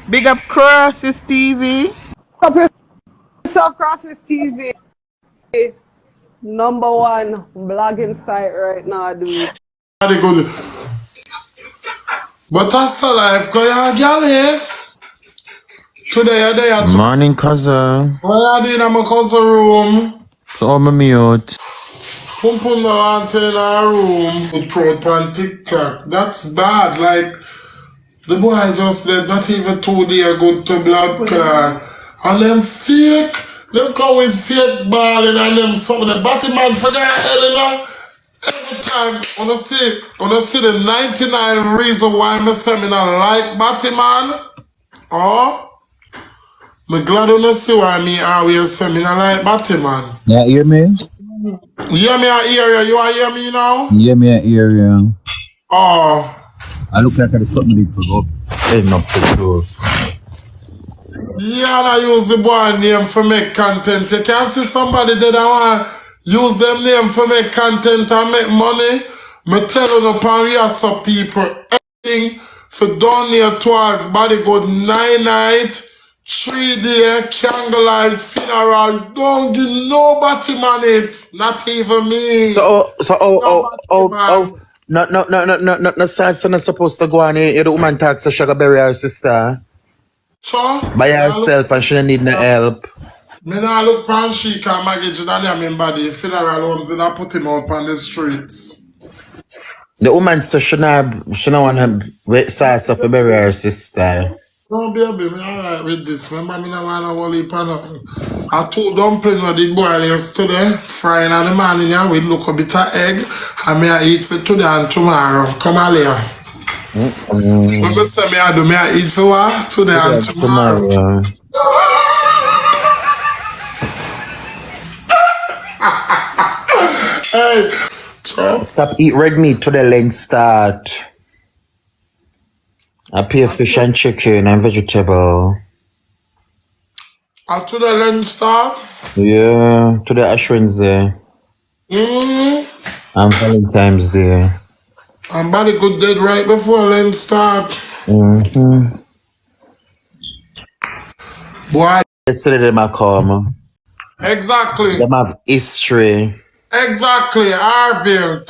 Big up Crosses TV. Up yourself, Crosses TV. Number one blogging site right now, dude. BodyGood. But that's the life, go ya girl here. Today you're there. Morning, cousin. What you doing in my cousin room? So I'm a mute. Pum pum no auntie in our room. Put throat on TikTok. That's bad. Like the boy just did not even 2 days go to blood clot. And them fake. Them come with fake balling and them some of the Batman for that Eleanor. Every time when I see the 99 reason why I say me not like Batman. Oh, I'm glad you see why me always say me not like Batman. Yeah, hear me? You hear me out here? You want hear me now? Yeah, me a hear you. Oh. I look like there's something to go heading up to the door. Yeah, I use the boy name for make content. You can see somebody that I want use them name for make content and make money. Me tell you no pan we are some people everything for donate towards BodyGood 9 night, 3 day, candlelight, funeral. Don't give nobody money it. Not even me. No, sad son is supposed to go on here. The woman talks to Sugar bury her sister. So? By herself and she don't need no help. Me nah look pan she can manage in a mean body. Funeral homes and I put him out on the streets. The woman said she don't want to wait sauce to bury her sister. No, baby, me alright with this. Remember, me no want to worry pan. I two dumplings with the boil yesterday, frying in the morning here with look a bit of egg, and me I eat for today and tomorrow. Come Aliyah. When me say me I do, me I eat for what? Today and tomorrow. Hey, so Stop eat red meat to the length start. I pay fish and chicken and vegetable. to the lens start. Yeah, to the Ash Wednesday. And Valentine's Day. And BodyGood did right before lens start. Boy. Yesterday them a come. Exactly. Them have history. Exactly. Harville.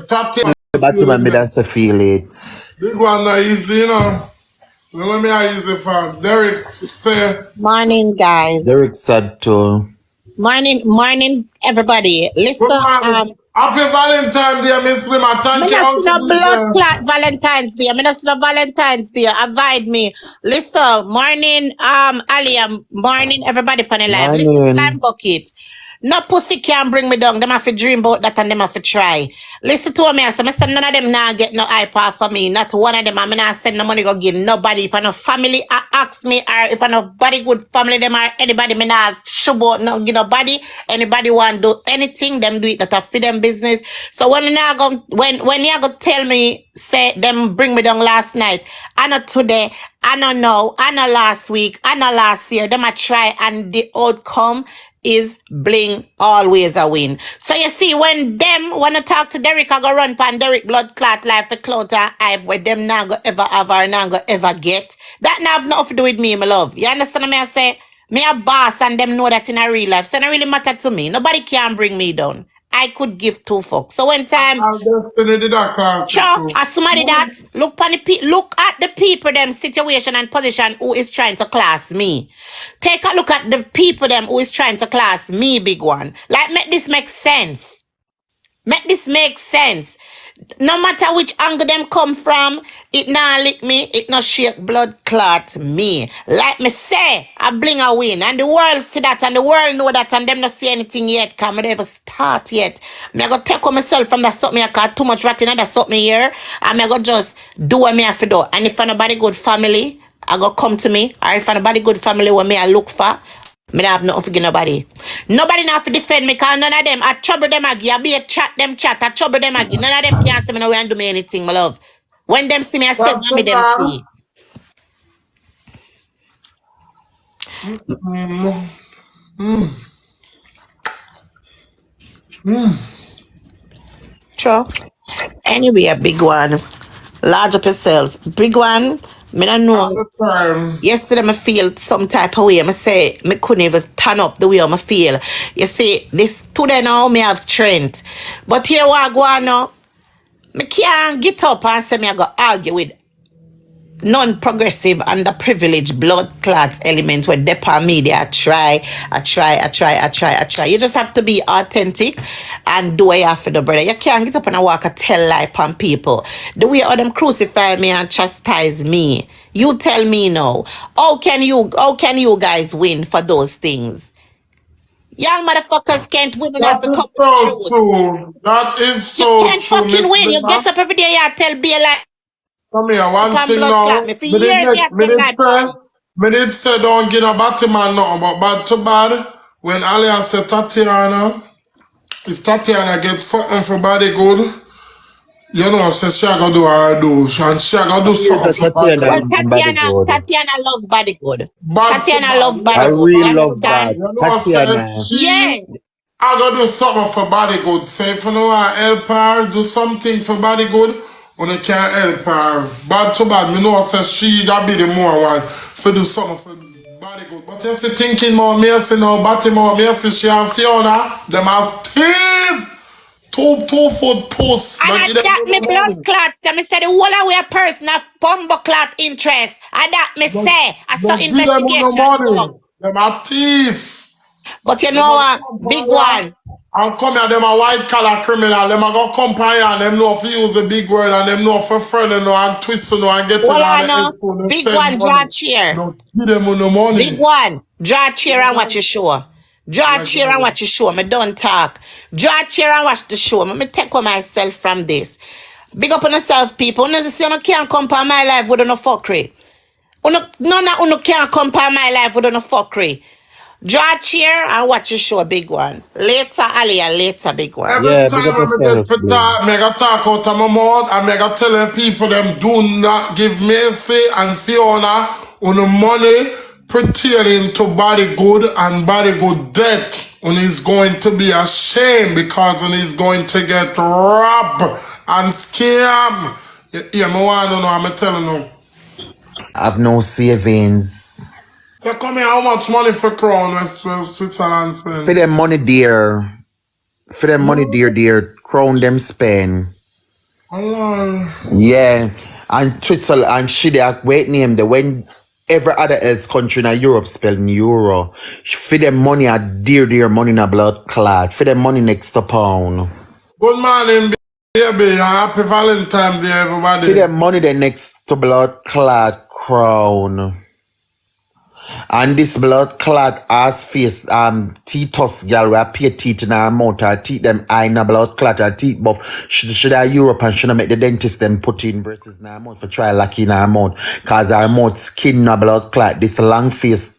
Top tier. But you me that's a feel it. Big one not easy, you know. Let me how easy for Derek say. Morning, guys. Derek said too. Morning, everybody. Listen, Happy Valentine's Day, Miss Lima. Thank you. I'm not blood clot Valentine's Day. I'm not Valentine's Day. Avoid me. Listen, morning, Aliyah. Morning, everybody on the live. Listen, slime bucket. No pussy can bring me down. Them have to dream about that and them have to try. Listen to me. I say none of them now get no iPad for me. Not one of them. I'm not send no money go give nobody. If I no family ask me, or if I no BodyGood family them or anybody, me not show about no give nobody. Anybody want do anything, them do it. That a feed them business. So when you go tell me say them bring me down last night, I know today, I know now, I know last week, I know last year. Them I try and the outcome is Bling always a win. So you see, when them wanna talk to Derek, I go run pan Derek blood clot life for clout and hype where them not go ever have or not go ever get. That not have nothing to do with me, my love. You understand what I say? Me a boss and them know that in a real life. So it don't really matter to me. Nobody can bring me down. I could give 2 fucks. So when time sure, as somebody that look at the people them situation and position who is trying to class me. Take a look at the people them who is trying to class me, big one. Like make this make sense. Make this make sense. No matter which angle them come from, it not lick me, it not shake blood clot me. Like me say, I Bling a win. And the world see that and the world know that and them not see anything yet. Cause me never start yet. Me I go take on myself from that something I got too much ratting and that something here. And me I go just do what me have to do. And if anybody good family, I go come to me. Or if anybody good family what me I look for, me not have nothing to give nobody. Nobody not have to defend me because none of them, I trouble them again. I be a chat, I trouble them again. None of them can say me no way and do me anything, my love. When them see me, I say, me them see. Sure. Anyway, a big one. Large up yourself. Big one. Me don't All know. the time. Yesterday, I feel some type of way. I say, I couldn't even turn up the way I feel. You see, this today now, me have strength. But here what I go on now, I can't get up and say me I go argue with non-progressive, underprivileged, blood clot element where depa media I try. You just have to be authentic and do what you have to do, brother. You can't get up and walk and tell lie on people. The way all them crucify me and chastise me. You tell me now. How can you guys win for those things? Young motherfuckers can't win and have That to is come with so truth. true. That is You so can't true, fucking Miss win. You Bima. get up every day and tell be like Come here, one upon thing blood clot now. me. For years you tell my body. Me did say don't get a batty man nothing, but bad to bad. When Aliyah said Tatiana, if Tatiana get fucking for body good, you know, say she gonna do her do, and she gonna do Here's something a for body Well, Tatiana good. and body good. Tatiana love body good. Bad to Tatiana bad, love you I body know, good. You really bad to love bad. that. understand? You know, say Tatiana. Yeah. she I gotta do something for body good. Say if you know I help her do something for body good, when I can't help her. Bad to bad, me know say she that be the more one for do something for body good. But just the thinking more mercy now, body more mercy, she and Fiona, them have thief. Two foot posts, And not I give them that me no blood money. clot. I me say the whole away person have bumbo clot interest. And that me Don't, say I saw don't give them no investigation money. go. Them are thief. But you Them know a what? come Big here one. and come here, them a white collar criminal. Them a go come here and them know if you use the big word and them know for friend and know and twist you know and get in Hold on on the now. headphone and Big send one draw money. chair. Don't give them no Big money. one. Draw a chair and watch the show. Draw a Yeah, chair and watch the show. Me don't talk. Draw a chair and watch the show. Me take away myself from this. Big up on yourself, people. You see, you can't compare my life with no fuckery. None of you can't compare my life with no fuckery. Draw a chair and watch the show, big one. Later, Aliyah, later, big one. Every Yeah, big time up I get yourself, to Bling. talk, I gotta talk out of my mouth and I gotta tell them people them do not give Mercy and Fiona on the money pertaining to body good and body good deck. And he's going to be ashamed because when he's going to get robbed and scam. Yeah, me want to know, I'm telling you. I've no savings. So come here, how much money for Crown West Switzerland For spend? them money dear. For them money dear. Crown them spend. Allah. Yeah. And Twitter and shit they wait name the when every other else country in Europe spelling euro. For them money a dear money in a blood clot. For them money next to pound. Good morning, baby. Happy Valentine's Day, For everybody. them money the next to blood clot crown. And this blood clot ass face teethus girl we pay teeth in her mouth, her teeth them eye in a blood clot, her teeth buff. Should I Europe and should I make the dentist them put in braces in her mouth for try lucky in her mouth. Cause her mouth skin a blood clot. This long face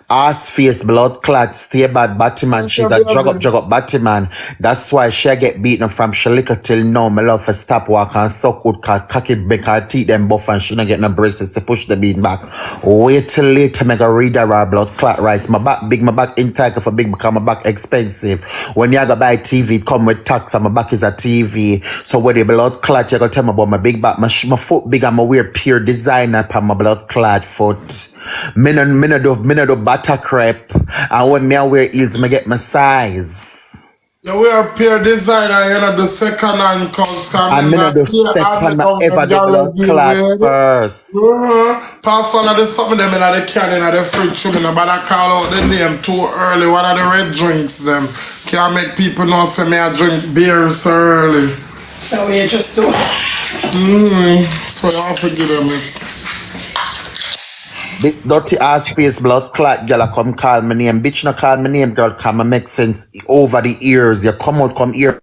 ass face blood clot stay bad Batman. She's a drug up Batman. That's why she get beaten from she little till now. My love for stop walk and suck good cocky make her teeth them buff and she not get no braces to push the beat back. Wait till later make her read her blood clot rights. My back big, my back intake for big because my back expensive. When you go buy TV, it come with tax and my back is a TV. So when the blood clot, you gotta tell me about my big back. My foot big and I wear pure designer for my blood clot foot. Me no do butter crepe. And when me I wear heels, me get my size. You wear pair designer, you know, the second hand comes. And me no do second, me ever do blood clot first. Pass one of the something them in the can in the fridge, you know, but I call out the name too early. One of the red drinks them. Can't make people know say me I drink beer so early. So we just do. So you have to give them it. This dirty ass face blood clot girl come call my name. Bitch no call my name girl come make sense over the ears. You come here.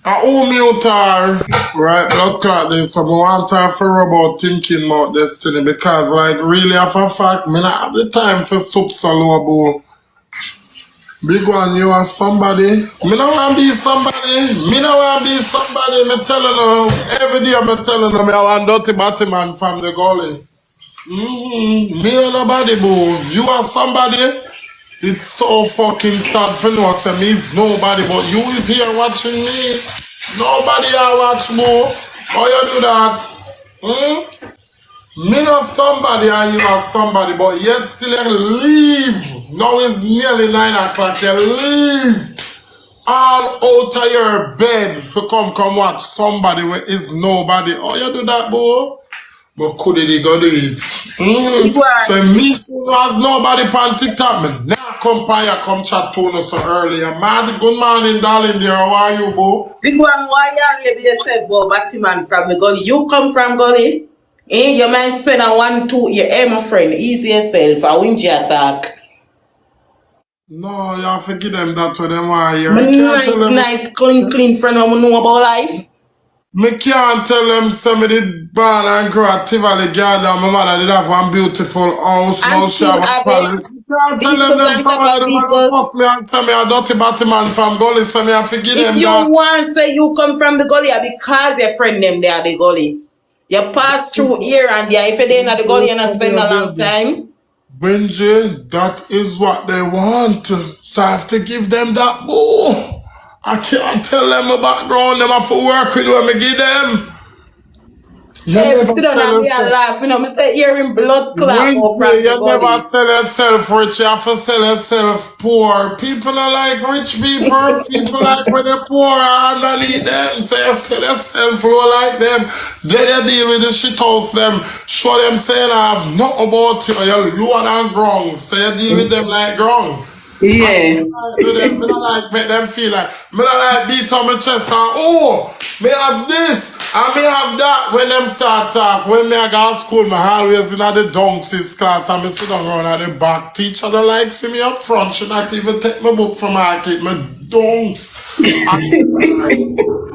I owe mute her, right, blood clot this, so I want her for about thinking about destiny because like really for a fact, me not have the time for stoop so low, boo. Big one, you are somebody. Me no want be somebody. Me no want be somebody. Me telling you, every day me telling you, me I want dirty Batman from the gully. Me and nobody, boo. You are somebody. It's so fucking sad for no say me is nobody, but you is here watching me. Nobody I watch more. How you do that? Me not somebody and you are somebody, but yet still you leave. Now it's nearly 9 o'clock. You leave all out of your bed to come watch somebody where is nobody. Oh, you do that, boy? But could it go do it? So me soon as nobody on TikTok, me now come by you come chat to us so earlier. Man, good morning, darling dear. How are you, boo? Big one, why you yourself go back to man from the gully? You come from gully? Your mind spend on 1, 2, you my friend. Easy yourself, I win your attack. No, you forget them that when them are here. Nice, clean friend who know about life. Me can't tell them some of the born and grow at Tivoli Garden. My mother did have one beautiful house. Now she have a palace. Me can't tell them some of them have to fuck me and say me a dirty batty man from gully. So me I forget them that. If you want say you come from the gully, because your friend them there the gully. You pass through here and there. If you're in the gully and you spend a long time. Benji, that is what they want. So I have to give them that. Oh, I can't tell them my background. Them have to work with when me give them. You never sit down and be a laugh. You know, I stay hearing blood clot. You never sell yourself rich. You have to sell yourself poor. People are like rich people. People like when they're poor and underneath them. So you sell yourself low like them. Then you deal with the shit house them. Show them saying I have nothing about you. You're lower than ground. So you deal with them like ground. Yeah. I don't like make them feel like me don't like beat on my chest and oh me have this and me have that when them start talk. When me I go to school, me always in the dunks class and me sit down around at the back. Teacher don't like see me up front. She not even take my book from market. Me dunks.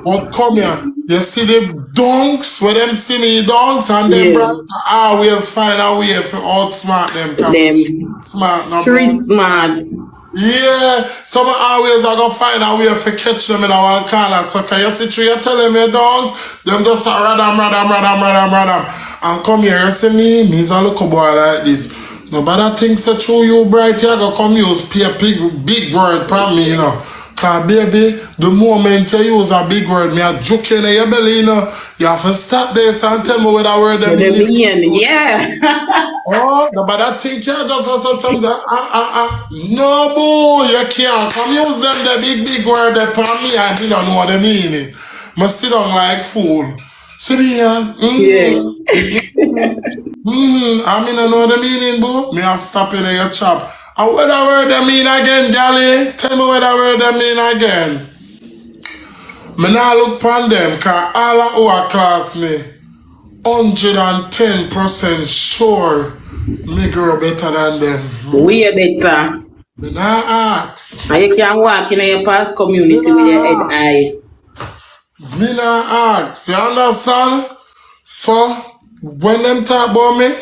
But come here, you see the dunks when them see me dunks and them always find a way to outsmart them. Smart, street smart. Yeah, some always I go find a way to catch them in our corner. So can you see through you telling me dogs? Them just radam. And come here, you see me's a little boy like this. Nobody thinks that through you bright, you go come use a big word for me, you know. Cause baby, the moment you use a big word, me a joke in your belly, you know. You have to stop this and tell me what that word them mean. Yeah. Oh, nobody think you just want to tell them no boo, you can't come use them the big word that for me and you don't know what they mean. Must sit down like fool. See me here? I mean I know the meaning, boo. Me have stop in your chop. And what that word they mean again, Gally? Tell me what that word they mean again. Me now look upon them, cause all of our class me 110% sure me grow better than them. We are better. Me now ask. And you can walk in your past community with your head high. Me now ask. You understand? So, when them talk about me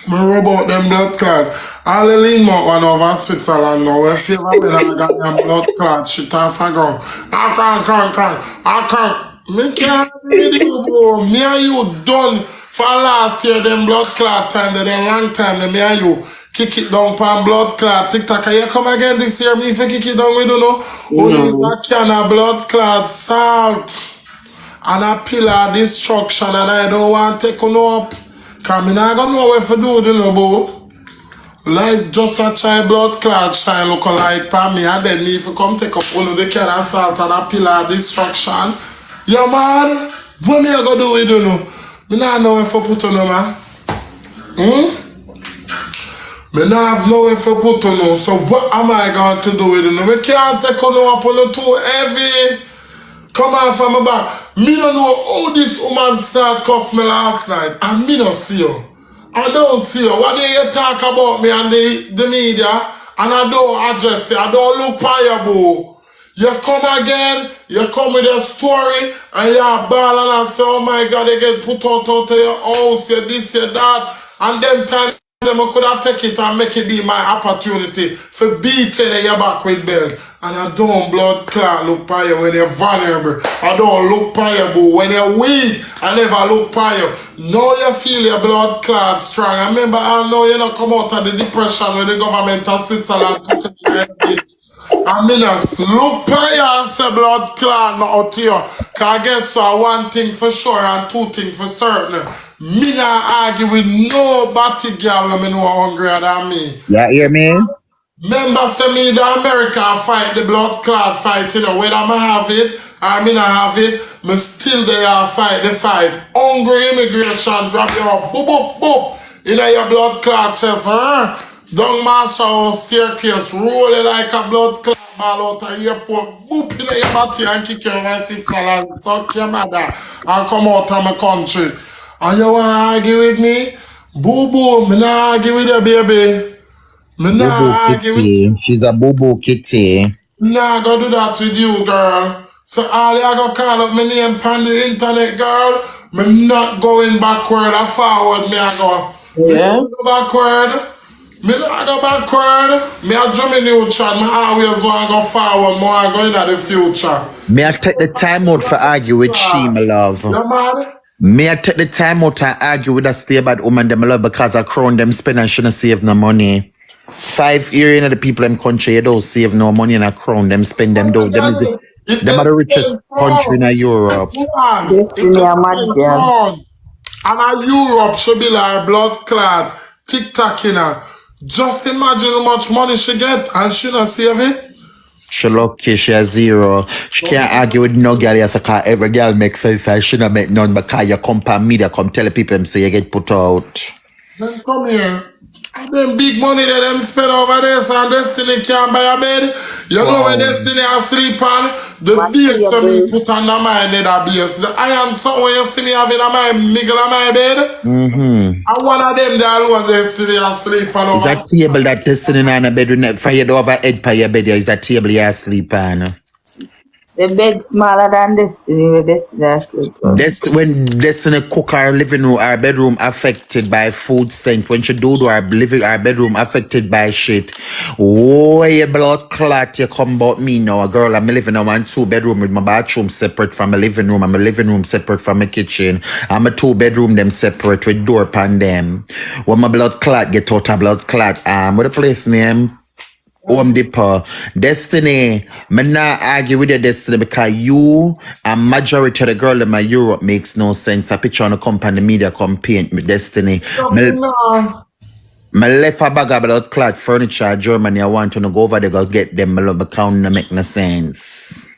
rub out them blood clot. All the lean out one over Switzerland now. We feel like I got them blood clot shit off the ground. I can't. Me can't with you, bro. Me and you done for last year, them blood clot time, then long time, then me and you kick it down for blood clot. TikTok, can you come again this year? Me if you kick it down, we don't know. Only a can of blood clot, salt, and a pillar destruction, and I don't want to take on up. Cause me not gonna know what to do, you know, bro. Life just a try blood clot shine look like for me, and then me if you come take up one of the can of salt and a pillar destruction. Yeah, man, what me I gonna do with you know? Me not know where to put on you, man. Me not have nowhere to put on you, so what am I going to do with you? Me can't take on you up on you too heavy. Come on from my back. Me don't know how this woman start cuss me last night, and me don't see you. I don't see you. What do you talk about me and the media, and I don't address you. I don't look for you, boo. You come again, you come with a story, and you ball and say, oh my God, you get put out of your house, you this, you that, and them time them I could have take it and make it be my opportunity for beating your back with belt. And I don't blood clot look for you when you're vulnerable. I don't look for you, boo. When you're weak, I never look for you. Now you feel your blood clot strong. I remember I know you not come out of the depression when the government of Switzerland put in your head. I mean, look for you and say blood clot not out here. Cause guess what? One thing for sure and two things for certain. Me not argue with nobody girl when me know hungrier than me. Yeah, hear me? Remember, say me the America fight the blood clot fight, you know, whether I have it or me not have it, me still there fight the fight. Hungry immigration, grab your boop boop boop in your blood clot chest, huh? Down Marshall staircase, roll it like a blood clot ball out of your airport, boop in your body and kick your over Switzerland, suck your mother, and come out of my country. And you want to argue with me? Boo boo, me not argue with you, baby. Me Boo nah argue with kitty. She's a boo kitty. Nah go do that with you, girl. So Aliyah go call up my name on the internet, girl. Me not going backward or forward, me I go. Me Yeah. not go backward. Me not go backward. Me a Jimmy neutral. Me always want to go forward. More I go into the future. May I take the time out for argue with she, my love? You mad? May I take the time out to argue with a stay bad woman, them, my love, because I crown them spend and shouldn't save no money. 5 years in the people in country, you don't save no money in a crown, them spend them though. Them are the richest country in Europe. Destiny a mad girl. And a Europe should be like blood clot, TikTok, you know. Just imagine how much money she get and she not save it. She lucky, she a zero. She can't argue with no girl, yes, because every girl makes sense and she not make none because you come from media, come tell the people them say you get put out. Then come here. And them big money that them spend over there, so Destiny can't buy a bed. You know when Destiny asleep on, the base for me put on my bed, a base. The iron something when you see me having a my middle of my bed. And one of them, they alone Destiny asleep on over. Is that table that Destiny on a bed with fire over head by your bed? Is that table you asleep on? The bed smaller than Destiny, where Destiny asleep. When Destiny cook our living room, our bedroom affected by food scent. When she do our bedroom affected by shit. Oh, you blood clot, you come about me now. A girl, I'm living in a 2-bedroom with my bathroom separate from my living room. And my living room separate from my kitchen. I'm a 2-bedroom, them separate with door pan them. When my blood clot get out of blood clot, what the place name? Home Depot. Destiny, me not argue with your Destiny because you and majority of the girl in my Europe makes no sense. A picture on the company media come paint with Destiny. Me left a bag of blood clot furniture in Germany. I want to go over there go get them. My love account no make no sense.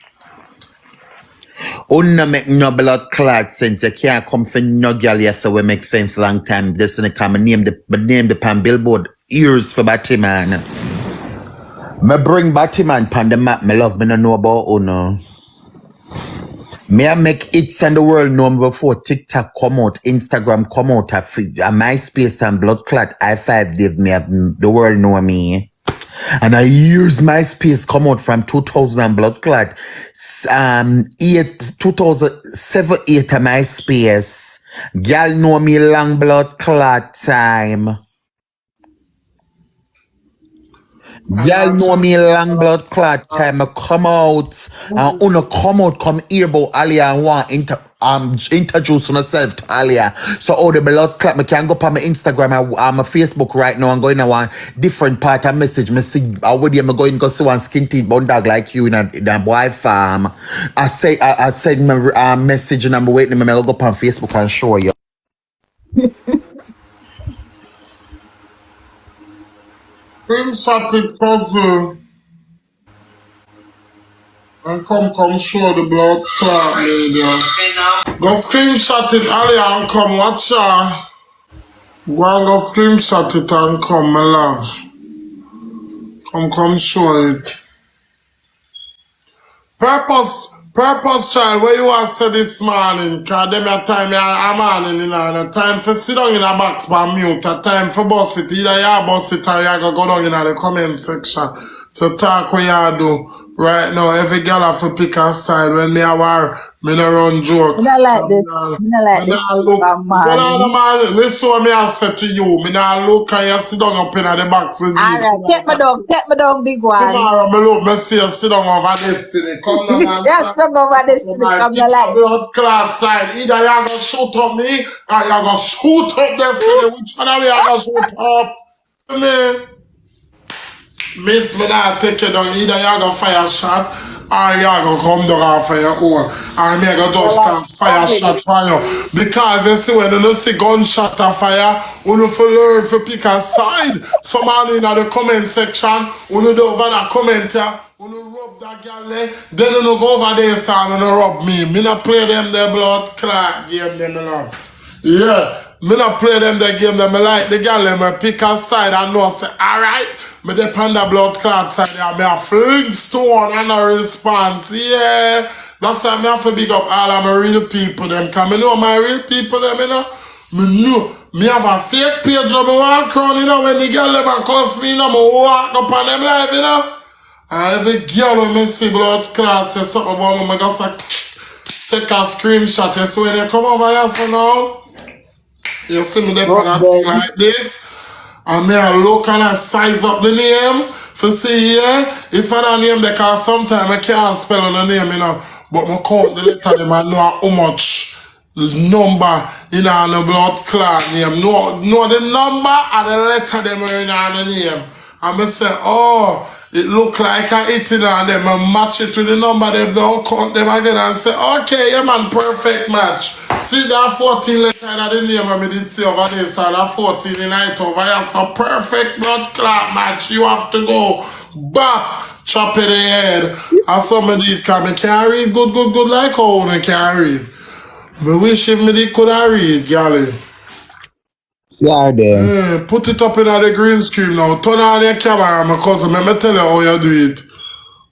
Unna make no blood clot sense. You can't come for no girl yes so we make sense long time. Destiny come and name the pan billboard ears for Batman. Me bring Batman pan the map, me love, me no know about Uno. Me I make hits and the world know me before TikTok come out, Instagram come out, and MySpace and Blood Clot, I5 give me, the world know me. And I use MySpace come out from 2000 Blood Clot, 2007, 8 MySpace. Girl know me long Blood Clot time. Y'all know me long blood clot time. I come out and Uno come out, come here about Aliyah and want introduce myself to Aliyah. So all the blood clot, I can go up on my Instagram and my Facebook right now and going to one different part of message. I see already I'm going to go see one skin teeth bone dog like you in a boy farm. I said my message and I'm waiting. I'm going to go up on Facebook and show you. Screenshot it, puzzle. And come show the blood clot media. Go screenshot it, Aliyah, and come watch her. Go and go screenshot it and come, my love. Come show it. Purpose child, where you are said this morning, cause them a time I'm morning, you know, the time for sit down in a box by mute, a time for boss it, either you boss it or you go down in the comment section. So talk what you do. Right now, every girl have to pick a side. When me a war, me no run joke. I like this. I like this. Man, listen what me I say to you. Me not look and you sit down up in the box with me. Alright, take me down, big one. Tomorrow, me look, me see you sit down over Destiny. Come down, man. Yes, come over Destiny, come the light. Blood clot side. Either you gonna shoot up me or you gonna shoot up Destiny. Which one of you gonna shoot up? Me. Miss, me not take you down. Either you go fire shot or you go come down off of your own. Or me go just start fire shot for you. Because you see when you see gunshot or fire, you have to learn to pick a side. Some man in the comment section, you do over the comment here, you rub that girl there, then you go over there and you rub me. Me not play them the blood clot game them love. Yeah. Me not play them the game that me like the girl them pick a side and know say alright. Me depend the blood clot side there. Me a fling stone and a response. Yeah. That's why me have to big up all of my real people them. Cause me know my real people them, you know. Me know. Me have a fake page of me walk around, you know, when the girl them a cuss me, you know, me walk up on them live, you know. And every girl when me see blood clot say something about me, I just like take a screenshot. You see when they come over here so now. You see me there on a thing like this. And me I look and I size up the name for see here. If I don't name because sometimes I can't spell on the name, you know. But I count the letter them and know how much number in the blood clot name. Know the number and the letter them in the name. And I say, oh, it look like I hit it and them I match it with the number, them don't count them again and say, okay, yeah man, perfect match. See that 14 letter that the name I did see over there, so that 14 in it over here, so perfect blood clot match. You have to go back, chop it in the head. And somebody it can can't read good like how they can't read. Me wish if me did could I read, galley. See her there. Put it up in the green screen now. Turn on your camera, my cousin. Let me tell you how you do it.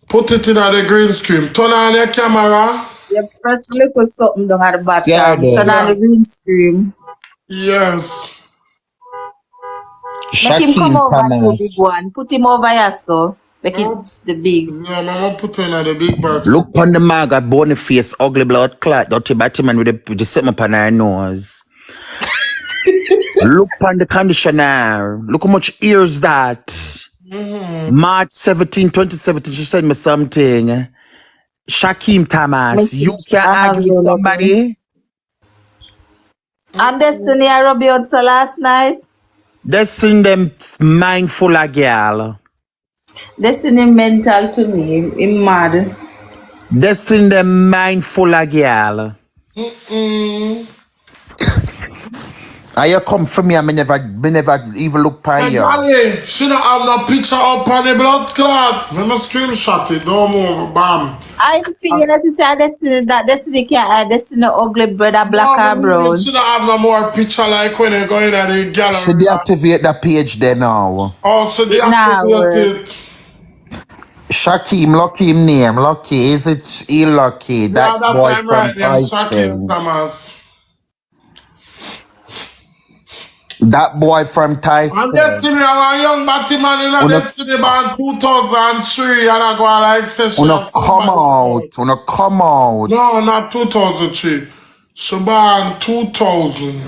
Put it in the green screen. Turn on your camera. You press little something down at the bottom. Yeah, Turn on the green screen. Yes. Make him come Shaquille over to the Thomas. big one. Put him over here so. Make it the big. Yeah, mama put in the big box. Look on the maga, Boniface, ugly blood clot, dirty Batman with the something up on her nose. Look on the conditioner. Look how much ears that. March 17, 2017, she sent me something. Shaquille Thomas, Message. you can argue with somebody? And Destiny, I rub you out so last night. Destiny them mindful of girl. Destiny mental to me. Him mad. Destiny them mindful of girl. And you come for me and me never even look by Hey, you. Gally, she don't have no picture up on the blood clot. Let me screenshot it. Don't move, bam. I feel you know, sister Destiny that Destiny can't Destiny ugly brother black or brown. She don't have no more picture like when they go in at the gallery. Should deactivate the page there now. Oh, so they activate it. Shaquille, lucky him name. Lucky, is it he lucky? That Yeah, boy time from right then. Shaquille Tyson. Thomas. That boy from Tyson. And Destiny, I'm a young Batman in a Destiny band 2003 and I go like session. Wanna come out. Wanna come out. No, not 2003. She band 2000.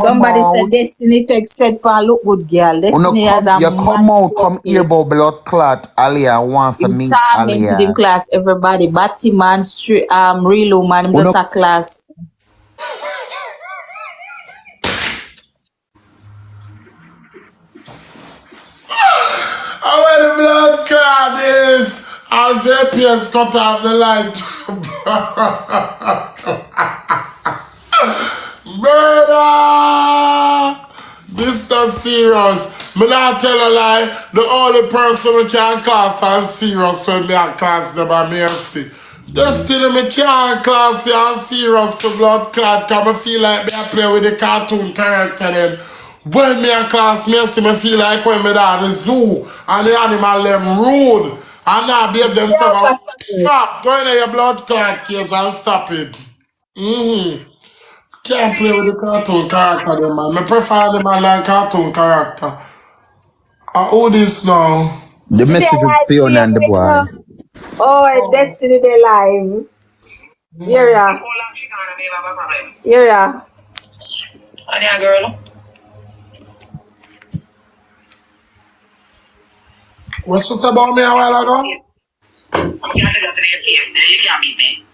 Somebody said Destiny take set for look good girl. Destiny has a you come out, come here about blood clot. Aliyah want to meet Aliyah. In class, everybody. Batman, street, real man, him just a class. And when the blood clot is, I'll JPS cut off the light. Brother! This is serious. Me not tell a lie. The only person we can class as serious when me a class them a mercy. Destiny me can't class you as serious to blood clot because I feel like me a play with the cartoon character them. When me a class mercy, me feel like when me down the zoo and the animal them rude and now behave themselves. Stop! Go in your blood clot cage and stop it. Can't play with the cartoon character them man. I prefer them man like cartoon character. Who this now? The message with Fiona and the boy. Oh, Destiny they live. Yeah. Yeah. Anya girl. What she said about me a while ago? I'm gonna do that to your face there. You can't beat me.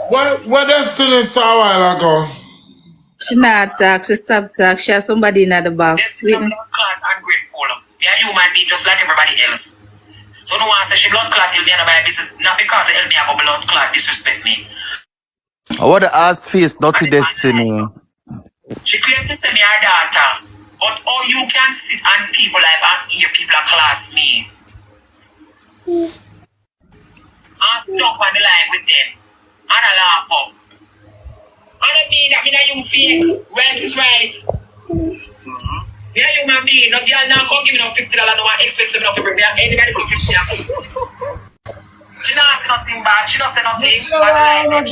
What Destiny saw a while ago? She not talk, she stop talk. She has somebody in the box. Destiny blood clot Me a human being just like everybody else. So no one say she blood clot, he'll be on my business. Not because it help me have a blood clot, disrespect me. I want to ask face, naughty Destiny. She claims to say me her daughter. But all you can sit and people like and hear people class me. And sit up on the line with them. And I laugh up. I don't mean that you fake. Right is right. Yeah, human being. No girl now come give me no $50. No one expects me not to bring me anybody put 50 dollars. She don't say nothing bad. She don't say nothing bad like them.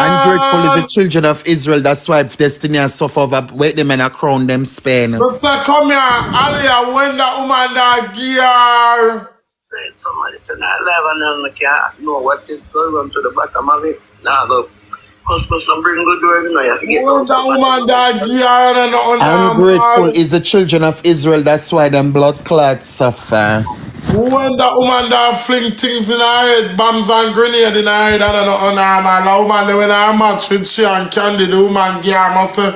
Ungrateful is the children of Israel. That's why Destiny has suffered over wait them and a crown them Spain. But say, come here, Aliyah, when that woman that gear. Somebody said, I live and I can't know what is going on to the bottom of it. Now, look. Bring good word, you know, you have to get ungrateful is the children of Israel. That's why them blood clots suffer. When that woman that fling things in her head, bombs and grenade in her head, and man. The woman when I match with she and Candy, the woman gear must say,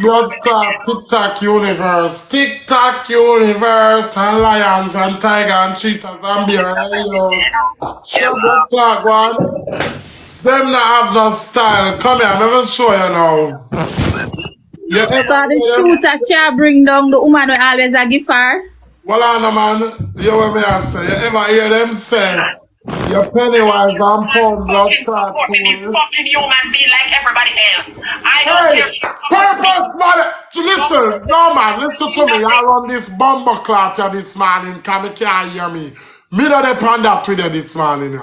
blood clot, TikTok universe, TikTok universe, and lions and tiger and cheetahs and bear and lions. Blood clot, one. Them not have no style. Come here, I'm going to show you now. So the shooter can't bring down the woman who always a give her. Well, I know, man. You hear me I say? You ever hear them say, your Pennywise and pound blood clot. Support me, this fucking human being like everybody else. I don't care if you support me. Listen, no man, listen to me. I run this bomber clot here this morning. Come can't hear me. Me not depend that with you this morning.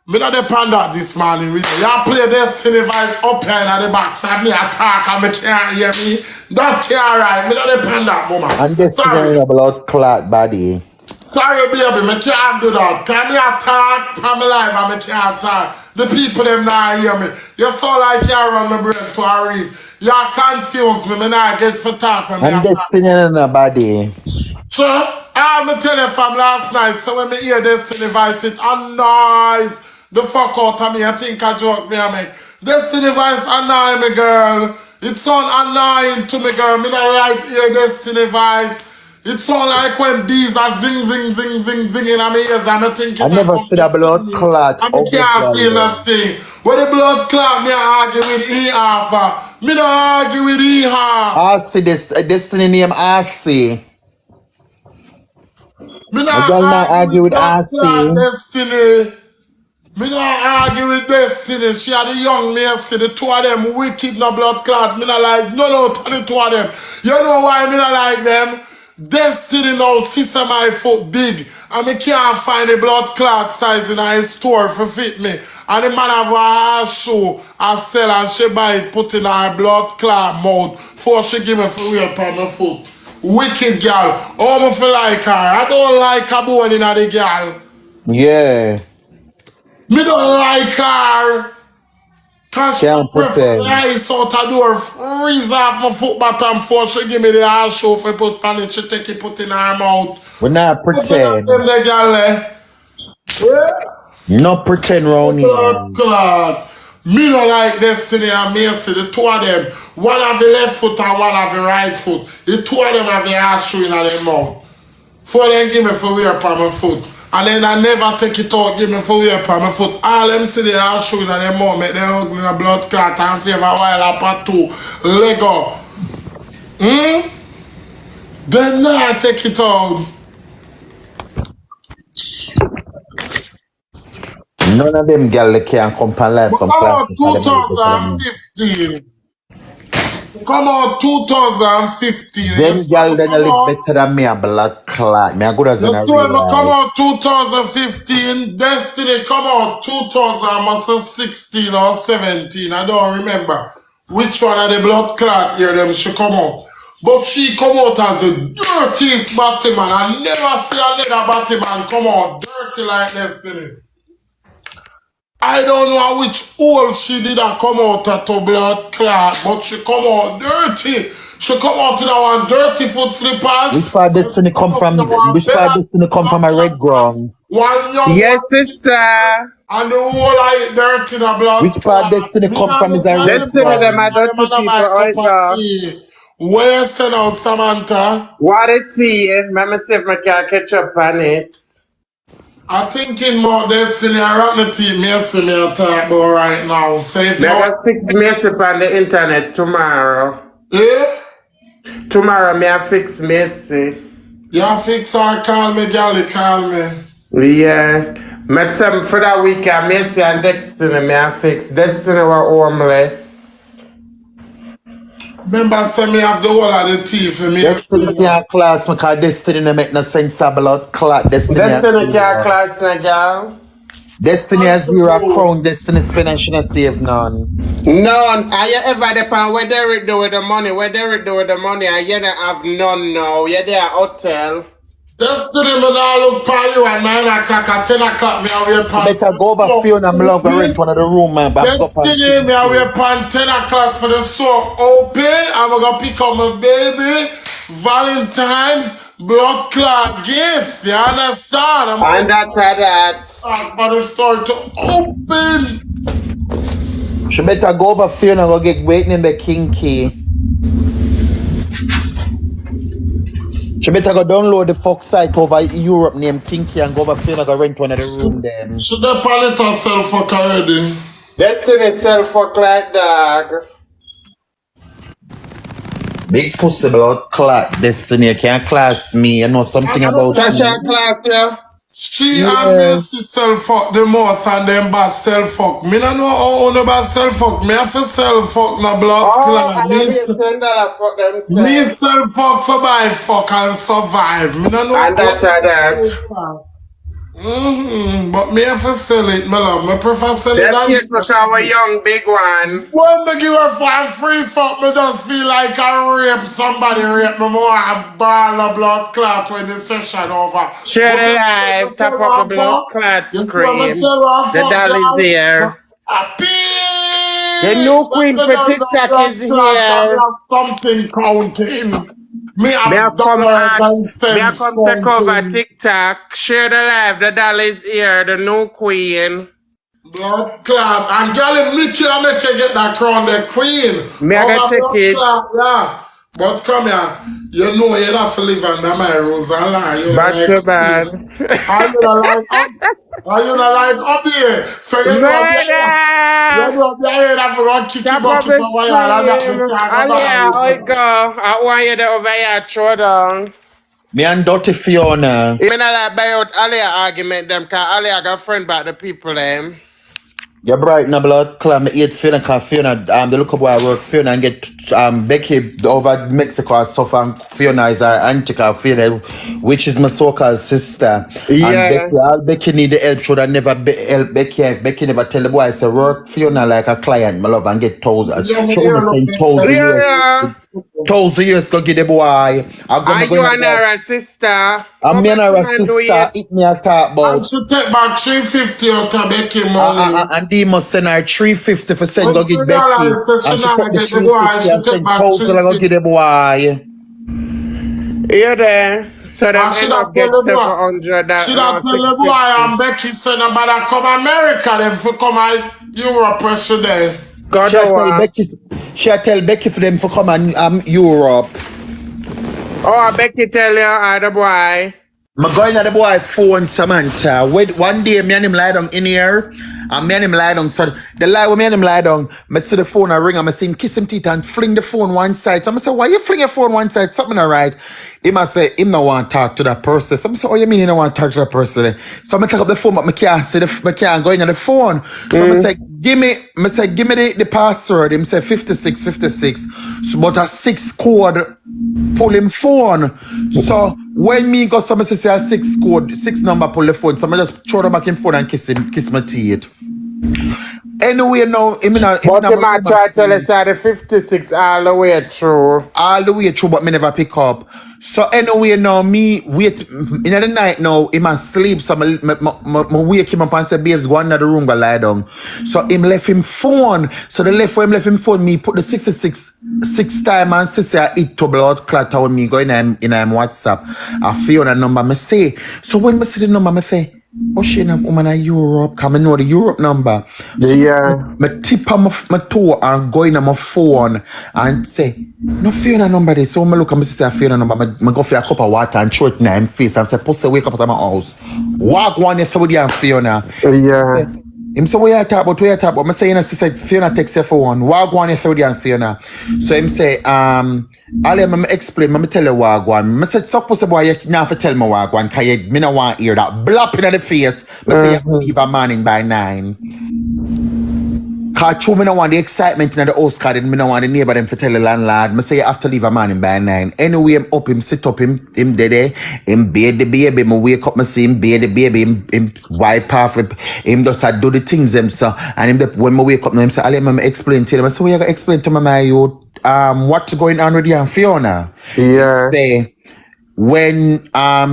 Me not depend that this morning with you. Y'all play Destiny Vice up here in the box and me attack and me can't hear me. That's alright. Me not depend that woman. And Destiny a blood clot body. Sorry baby, me can't do that. Can me attack? I'm alive and me can't attack. The people them not hear me. You so like you run my brain to a reef. Y'all confuse me. Me not get for talk when me and Destiny in a body. Sure. I'm tell you from last night, so when me hear Destiny Vice, it annoys the fuck out of me. I think I joke me I make. Destiny Vice annoy me, girl. It sound annoying to me, girl. Me not like hear Destiny Vice. It sound like when bees are zing, zing, zing, zing, zing in my ears. I'm thinking I never see the blood clot. I can't feel this thing. When the blood clot, me argue with E-Alpha. Me not argue with E-Half. I see this Destiny name I see. Me not argue with Destiny. Me not argue with Destiny. She had the young Mercy, the two of them wicked no blood clot. Me not like no to the two of them. You know why me not like them? Destiny now sister my foot big and me can't find the blood clot size in her store for fit me. And the man have a shoe and sell and she buy it put in her blood clot mouth before she give me for real on my foot. Wicked girl. Oh, me feel like her. I don't like her bone in the girl. Yeah. Me don't like her. Cause she prefer ice out the door, freeze off my foot bottom before she give me the ass show for put on it, she take it put in her mouth. We not pretend. No pretend round here. God. Me don't like Destiny and Mercy, the two of them. One have the left foot and one have the right foot. The two of them have the ass show in their mouth. Before they give me for wear upon my foot. And then I never take it out, give me for wear upon my foot. All them see the ass show in their mouth, make them ugly in a blood clot and flavor while up at two. Lego. Then now take it out. None of them girls can come and live from Come on, 2015. Come on, 2015. Them girls then live better than me a blood clot. Me a good as in a real life. Come on, 2015. Destiny, come on, 2016 or 17. I don't remember which one of the blood clot here them she come out. But she come out as the dirtiest Batman. I never see another Batman come out dirty like Destiny. I don't know which hole she did come out at a blood clot, but she come out dirty. She come out in our dirty foot slippers. Which part Destiny come from? Which part Destiny come from a red ground? One young Yes, one. sister. And the whole I dirty in a blood Which part clot. Destiny Me come not from is look a at red them Destiny, them dirty are ground. and them dirty under people. my Oh, cup of God. tea. Where you send out, Samantha? What it is, mama see if I can catch up on it. I thinking more Destiny around the team. Me see me a talk about right now. So if Me you I got 6 Macy on the internet tomorrow. eh? Tomorrow me I fix Macy. You fix or call me, gally, call me. Yeah. Me some for that weekend, Macy and Destiny me I fix. Destiny were homeless. Remember, say me have the whole of the teeth for me. Destiny can't class me because Destiny no make no sense about Clart. Destiny Destiny can't class na girl. Destiny has zero crown. Destiny spend and she not save none. None. Are you ever depend where they do with the money? Where they do with the money? And you don't have none now. You're there hotel. Destiny, me now look for you at 9 o'clock, at 10 o'clock, me away pan. Better go over Fiona and love go rent one of the room, man. Back up and Destiny, me away pan 10 o'clock for the store open. I'm gonna pick up my baby. Valentine's blood clot gift. You understand? I'm And that's that. for the store to open. She better go over Fiona and go get waiting in the kinky. She better go download the fuck site over Europe named Kinky and go over Fiona and go rent one of the room then. Should they pallet herself for already? Destiny itself for Clart dog. Big pussy blood Clart. Destiny, you can't class me. You know something about Sasha me. Clart, yeah. She and Missy self fuck the most and them boss self fuck. Me don't know how on the boss self fuck. Me have to self fuck no blood Oh, clot. and I pay $10 for themselves. Me self fuck for buy fuck and survive. Me don't know And that's that. But me have to sell it, my love. Me prefer sell it That than case was our young big one. when me give her for free fuck, me just feel like I rape somebody rape me more a ball of blood clot when the session over. Share But the you live, see tap what up me the blood fuck? clot You see what me scream. say, what The fuck, doll is girl? there. The new queen for TikTok is here. Something counting. Me Me have have come dollars on. and Me cents have come take over counting. TikTok. Share the live. The doll is here. The new queen. Blood clot. And girl, Mickey, I make you get that crown, the queen. Me I gotta take blood it. clot, yeah. But come here, you know you have to live under my rules and lie. You Bad know, to like, bad. are you not like up? Are you not like up here? So you know, Murder! I forgot kick Tap you up bucket the over here and that screen. me can't go Aliyah, how back. it go? I want you to over here throw down. Me and Dirty Fiona. Me not like buy out Aliyah argument them cause Aliyah got friend back the people them. You're bright in blood clot. Me eat Fiona cause Fiona, they look up where I work Fiona and get Becky over Mexico and stuff, and Fiona is our auntie cause Fiona, which is my so-called sister. Yeah. And Becky, all Becky need the help should I never help Becky. If Becky never tell the boy I say work Fiona like a client, my love, and get $1,000. Yeah, me Show hear me saying look. $1,000. $1,000 go give the boy. I Are you and her sister? I'm me and her Come and do sister. it. It me a talk And about. she take back 350 out of Becky money. And they must send her 350 for send go get Becky. $100 And she she not took the get the boy, 350 she and take send back 1,000 go give the boy. You there? So them And she end not up get tell the boy. $700. She not tell the boy and Becky said about come America them for come Europe where she there. God She tell Becky for them for come and Europe. Oh, Becky tell you, the boy. I'm going to the boy phone, Samantha. Wait, one day, me and him lie down in here. And me and him lie down. So the lie when me and him lie down, I see the phone, I ring and I see him kiss him teeth and fling the phone one side. So I say, why you fling your phone one side? Something alright. He must say, him not want to talk to that person. So I say, oh, you mean you don't want to talk to that person? So I take up the phone, but I can't see I can't go in on the phone. So I say, give me the password. Him say 56. So, but a 6 code pull him phone. So when me go somebody say a 6 code, 6 number pull the phone. So I just throw the back in phone and kiss my teeth. Anyway, now, I mean, But he might try to tell us that the 56 all the way through. all the way through, but me never pick up. So anyway, now me wait in the night now. Him and sleep, so me wake him up and say, "Babes, go into the room, go lie down." So him left him phone. So the left for him left him phone. Me put the 66 time and say I eat to blood clot on me go in him WhatsApp. I feel that number. Me say. So when me see the number, me say, "Oh, she na woman in Europe. Come and know the Europe number." So me tip on my toe and go in on my phone and say, "No fear na number this." So me look at me say I fear na number. Me go for a cup of water and throw it in him face and say, "Pussy, wake up at my house. Walk one yesterday with you and Fiona." Yeah. Him say, "Where you talk about? Where you talk about?" I say, "You know, she said Fiona text her for one. Wagwan yesterday with you and Fiona." So him say, Aliyah, me explain, me tell you Wagwan. I said, "Suppose boy, you now have to tell me Wagwan, cause you, me no want to hear that blapping in the face." Me say, "You have to leave a morning by 9. Cause true, me no want the excitement in the house, cause me no want the neighbor them to tell the landlord. Me say you have to leave a morning by 9. Anyway, him up, him sit up, him dead there, him bathe the baby, me wake up, me see him bathe the baby, him wipe off, him just do the things them so. And him when me wake up, him say, "Aliyah, me explain to him." I say, "What you gonna explain to my youth? What's going on with you and Fiona?" Yeah. Say, when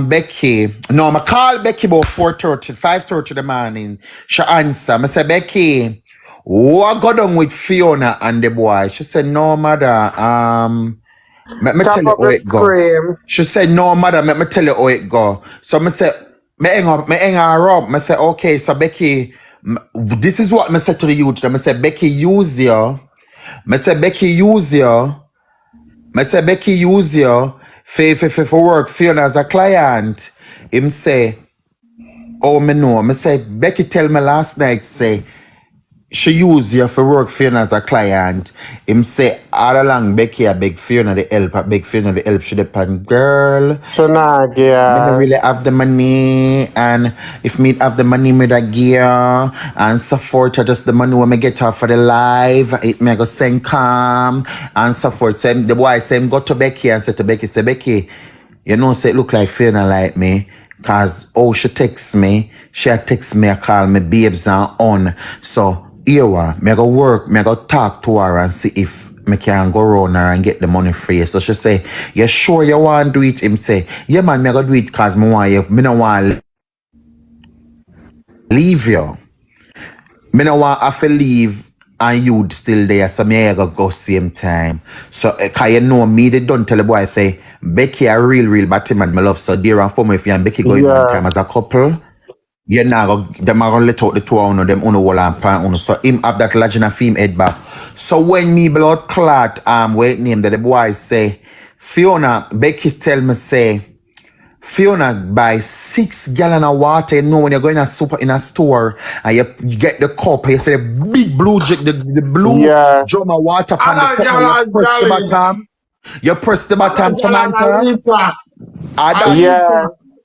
Becky, no, I call Becky about 4:30, 5:30 in the morning. She answer. I say, "Becky, what got on with Fiona and the boy?" She said, "No, mother. Let me tell you how it go." She said, "No, mother, let me tell you how it go." So I said, me hang her up. I said, "Okay, so Becky, this is what I said to the youth. I said, Becky use you. I said, Becky use you. I said, Becky use you for work Fiona as a client." Him say, "Oh, me know." I said, "Becky tell me last night, say, she use you for work Fiona as a client." Him say, "All along, Becky, I beg Fiona the help. I beg Fiona the help. She depend, girl. So now, Me don't really have the money, and if me have the money, me da gear and so forth. Or just the money when me get off for the live, it me go send calm and so forth." So the boy say, him go to Becky and say to Becky, say, "Becky, you know, say it look like Fiona like me. Cause she texts me, she text me, I call me babes and on. So here me go work, me go talk to her and see if me can go around her and get the money for you." So she say, "You sure you want to do it?" Him say, "Yeah man, me go do it cause me want you, me no want leave you. Me no want have to leave and you still there, so me go same time." So cause you know me, they don't tell the boy say, "Becky a real batty man, me love, so dear and for me if you and Becky going one time as a couple, you now go them are gonna let out the two on them on the wall and pan on." So him have that legend of him head back. So when me blood clot wait name that the boy say, Fiona, Becky tell me say, Fiona buy 6 gallon of water. You know when you're going in a store and you get the cup, you say the big blue the blue drum of water pan the cup, you press the bottom. You press the bottom, Samantha.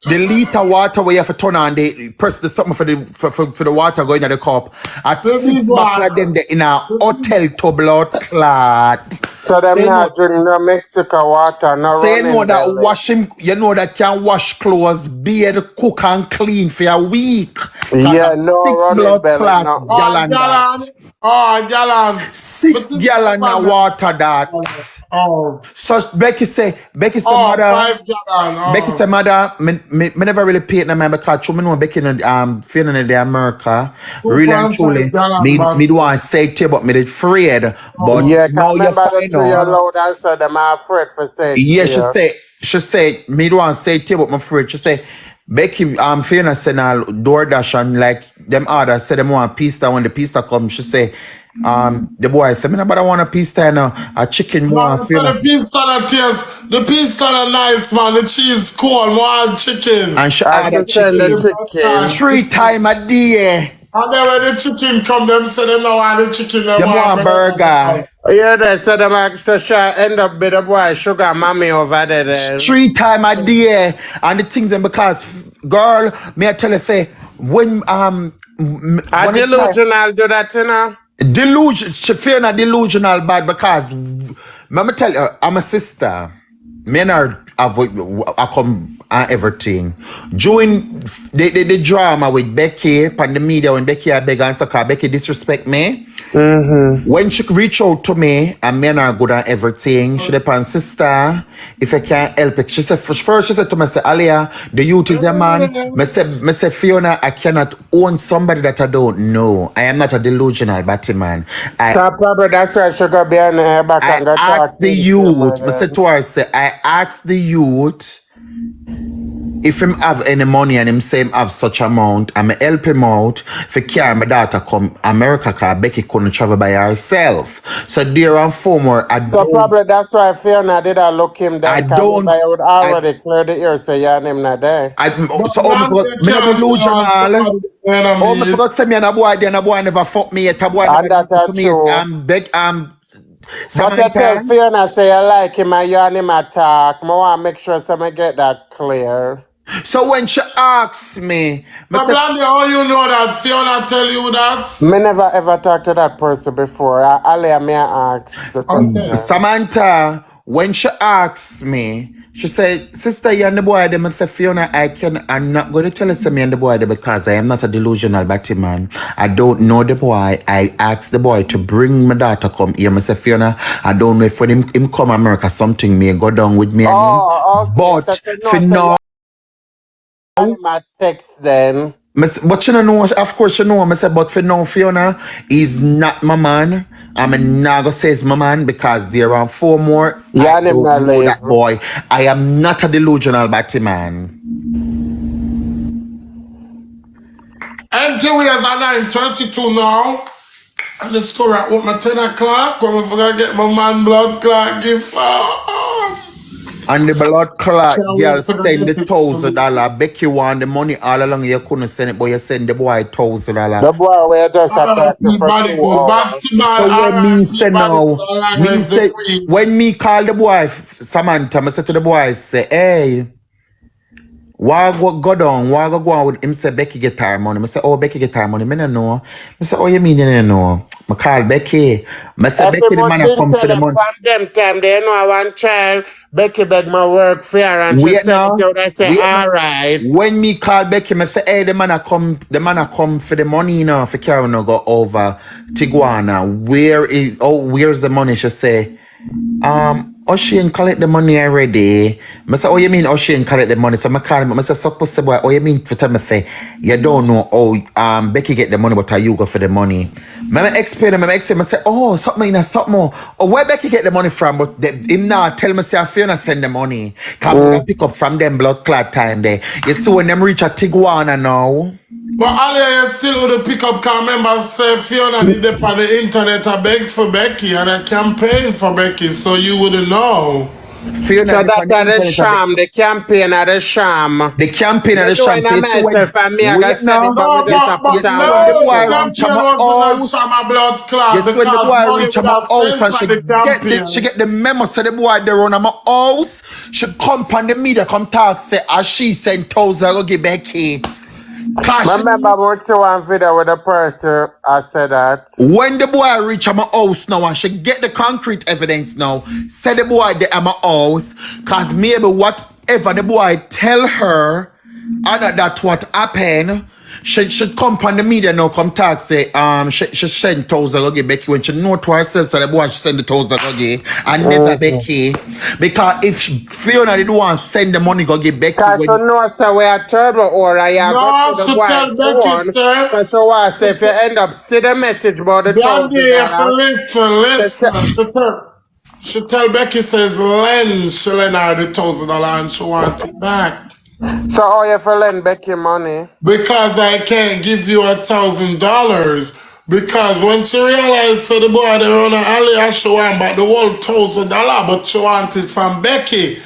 The liter water where you have to turn on, they press the something for the water going in the cup. At 6 buckler them they in a hotel to blood clot. So them not drink no Mexico water, no so you know that belly. washing, you know that can wash clothes, bathe, cook and clean for a week. Yeah, no 6 blood belly, clot no. gallon that. Gallon. 6 gallon of water that. So Becky say, mother. 5 gallon. Becky say, mother, me never really pay it no man because me know Becky feeling in the America. Really and truly, me do want to say it to you, but me did afraid. But yeah, now you find out. loud and so them are afraid for say. Yeah, she say, me do want to say it to you, but I'm afraid. She say, Becky, Fiona send a DoorDash and like them others say them want pizza. When the pizza come, she say, the boy said, "Me nobody want a pizza and a chicken more." The pizza nice man, the cheese cold, one chicken. And she order chicken 3 times a day. And then when the chicken come, them say them no want the chicken, they want burger. Yeah, they said them extra shot end up with the boy sugar mommy over there. 3 times a day. And the things them because girl, me I tell you say when delusional do that, you know? She feel delusional bad because let me tell you, I'm a sister. Me and her I come and everything. During the drama with Becky on the media when Becky I beg and sucker, Becky disrespect me. When she reach out to me and me and her good and everything, she depend sister, if I can't help it. She said first she said to me, say, Aliyah, the youth is a man. Me say Fiona, I cannot own somebody that I don't know. I am not a delusional batty man. So probably that's why she go behind her back I and go asked talk the to youth, I them. said to her, say, I asked the youth if him have any money and him say him have such amount, I'm help him out for carry my daughter come America because Becky couldn't travel by herself. So there and four more, So probably that's why Fiona did I look him I then because don't, I would already clear the air so yeah him not there. But so me Blondi forgot, me not can't say on delusional. somebody when I Oh, me meet. forgot say me and a boy there and a boy never fuck me yet, a boy never And did that's nothing to me yet. true. But you tell Samantha. Fiona say you like him and you and him attack. I want to make sure somebody get that clear. So when she asks me, I But say, Blondi, how you know that Fiona tell you that? Me never ever talked to that person before. Aliyah, may I ask the Okay. question? Samantha, when she asks me, she said, sister, you and the boy there. I say, Fiona, I'm not going to tell her me and the boy there because I am not a delusional batty man. I don't know the boy. I asked the boy to bring my daughter come here. I say, Fiona, I don't know if when him come America, something may go down with me and him. Oh, okay. So But you for know, so you now, and him a text then. but she don't know, of course she know. I say, but for now, Fiona, he's not my man. I'm not gonna say it's my man because there are four more. I Yeah, and him don't not know leave. that boy. I am not a delusional batty man. Until we are at 9:22 now. And the story at what my 10 o'clock. Come if I get my man blood clot gift. And the blood clot Can't girl wait for the send the gift. $1,000. Becky want the money all along. You couldn't send it, but you send the boy $1,000. The boy we just attacked you for Body 2 good. Back hours. to my So when me say R&B body good. now, Long me live the say queen. when me call the boy Samantha, I say to the boy, say, hey. Why go down? Why go on with him? Say Becky get her money. I say, oh, Becky get her money. I don't know. I say, oh, you mean you don't know? I call Becky. I say, Every Becky, the month man a in come for the money. from them time, they know I want child. Becky beg my work fair and she Wait send it now. out. I say, Wait all now. right. When me call Becky, I say, hey, the man a come for the money, you know, for Karen to go over Tiguana. Where's the money? She say, Ocean collect the money already. I say, oh, you mean Ocean collect the money? So I call him, I say, supposed to boy, oh, you mean for tell me say, you don't know, oh, Becky get the money, but you go for the money. I explain him, I say, oh, something in something more. Oh, where Becky get the money from? But him now tell me, say, I feel not send the money. Come would pick up from them blood clot time there. You see when them reach a Tiguana now. But Aliyah still with the pickup car members say Fiona did up on the internet I beg for Becky and I campaign for Becky so you wouldn't know. Fiona So dip that on the are the internet. sham, the campaign are the sham. The campaign of Me the knowing sham a says, so when, myself and me I wait gotta send it, now. but me No, just a You put but see on when the one no, boy show. reach campaign my was gonna house. sham a blood clot Yes, when the because boy money reach would my have house spent and for the campaign. she get the memo, so the boy there on my house. She come on the media, come talk, say, as she sent 1,000, go give Becky. Cause Remember, I want to one video with the person I said that. when the boy reach my house now and she get the concrete evidence now, say the boy there at my house, cause maybe whatever the boy tell her, and that's what happened. She should come on the media now, come talk, say, she send 1,000 go give Becky when she know to herself, so the boy she send the 1,000 go give, and never Becky. Because if Fiona didn't want to send the money go give Becky Cause you when know, so we are turbo or I go No, to the she boy tell Becky phone. sir. Cause you want say if you end up see the message about the Blondi, if you $1,000. she tell Becky says she lend her the $1,000 and she want it back. So how you for lend Becky money? Because I can't give you $1,000. Because when she realized that the boy they run an Aliyah, she want back the whole $1,000, but she want it from Becky.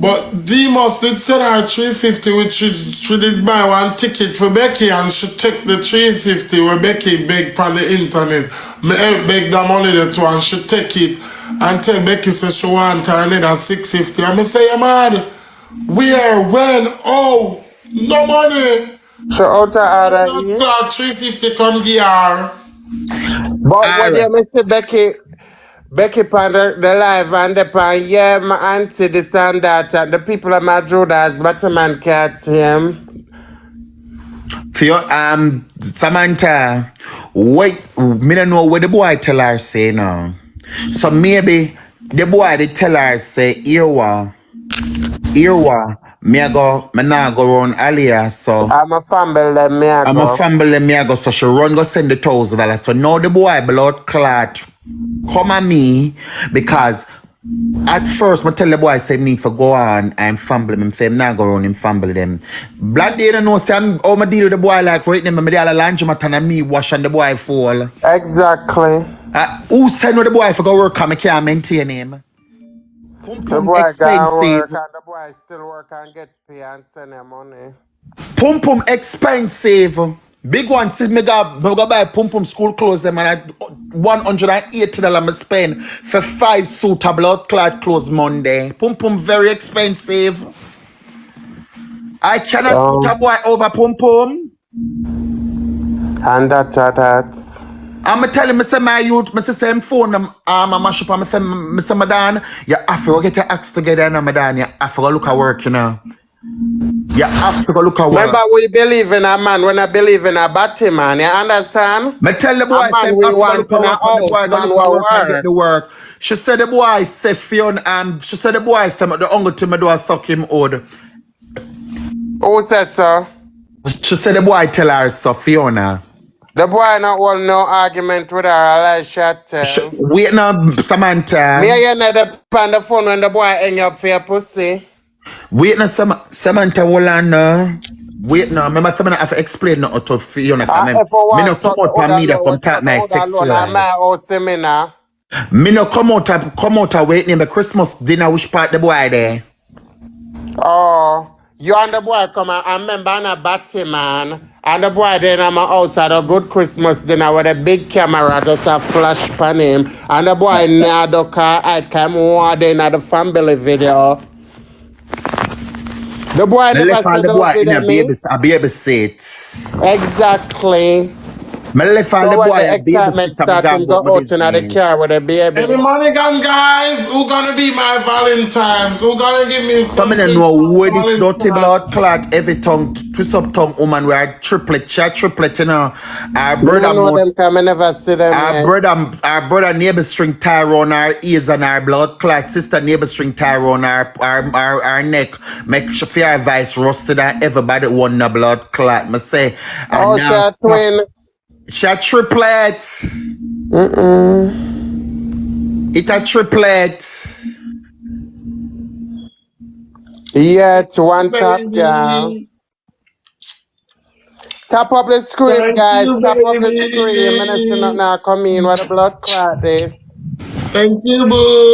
But Demus did send her 350, which she did buy one ticket for Becky, and she took the 350 where Becky begged on the internet. Me help beg the money that one, she take it and tell Becky say she want her another 650. And me say, you mad? Where? When? Oh, no money. So out of order here. Clart 350 come give her. But when Alright. you miss Becky Becky on the live and the pan, yeah, my auntie, this and that, and the people of my Judas, but a man can't see him. For your, Samantha, wait, me don't know what the boy tell her say now. So maybe the boy they tell her say, Irwa, me nah go run Aliyah, so I'm a family, let me I'm a go. family, me I go, so she run go send the $1,000. So now the boy blood clot come at me because at first, I tell the boy, say me for go on and fumble him. Say, I'm not go run him, fumble them. Blood, they don't know, say, I'm deal with the boy like right now, I'm deal with lunch, and me wash and the boy fall. Exactly. Who said no the boy for go work, I can't maintain him. The Pum boy got expensive. work and the boy still work and get pay and send him money. Pum expensive. Big one says me go buy Pum school clothes them and I $180 I spend for 5 suit of blood clot clothes Monday. Pum very expensive. I cannot put a boy over Pum. And that. I'm telling me say my youth, me say same phone I mash up and me say Madan, you have to go get your acts together and Madan, you have to go look at work, you know. You have to go look at work. Remember, we believe in a man when I believe in a batty man, you understand? Me tell the boy, A man say, we I forgot want look at in a work, and the house, boy go man look at will work and get work. the work. She said the boy say Fiona, she said the boy say the uncle to me do a suck him old. Who said so? She said the boy tell her so Fiona. The boy not want no argument with her, I like shut tell. Wait now, Samantha. Me and you know the on the phone when the boy hang up for your pussy. Wait now, Samantha, hold on now. Wait now, remember Samantha have to explain nothing to Fiona. If I Me no want come so the out for me that come talk my other sex alone at my life. house seminar. Me no come out and wait name a Christmas dinner which part the boy there. Oh, you and the boy come and I remember I'm a batty man. And the boy then I'm outside a good Christmas dinner with a big camera just a flash pan him. And the boy near the car I come one day in the family video. The boy Me never left all said the those boy in video me. a baby seat. Exactly. Me left all the So when boy the a baby excitement seat and me start him go go about my out in the car business. with a baby. Any money gun guys? Who gonna be my Valentine's? Who gonna give me Some of them something know for where this dirty Valentine's? blood clot, every tongue, twist up tongue woman, we are triplet, you know. Our Me brother don't know them mouth, because I never see them yet. our brother neighbor string tie around our ears and our blood clot, sister neighbor string tie around our neck, make sure fear vice rusted and everybody want the blood clot. Me say, and Oh, now she a stop. twin. She a triplet. It a triplet. Yeah, it's one top, girl. Baby. Tap up the screen, Thank guys. you, Tap up the screen. Minister not baby. now come in where the blood clot is. Thank you, boo.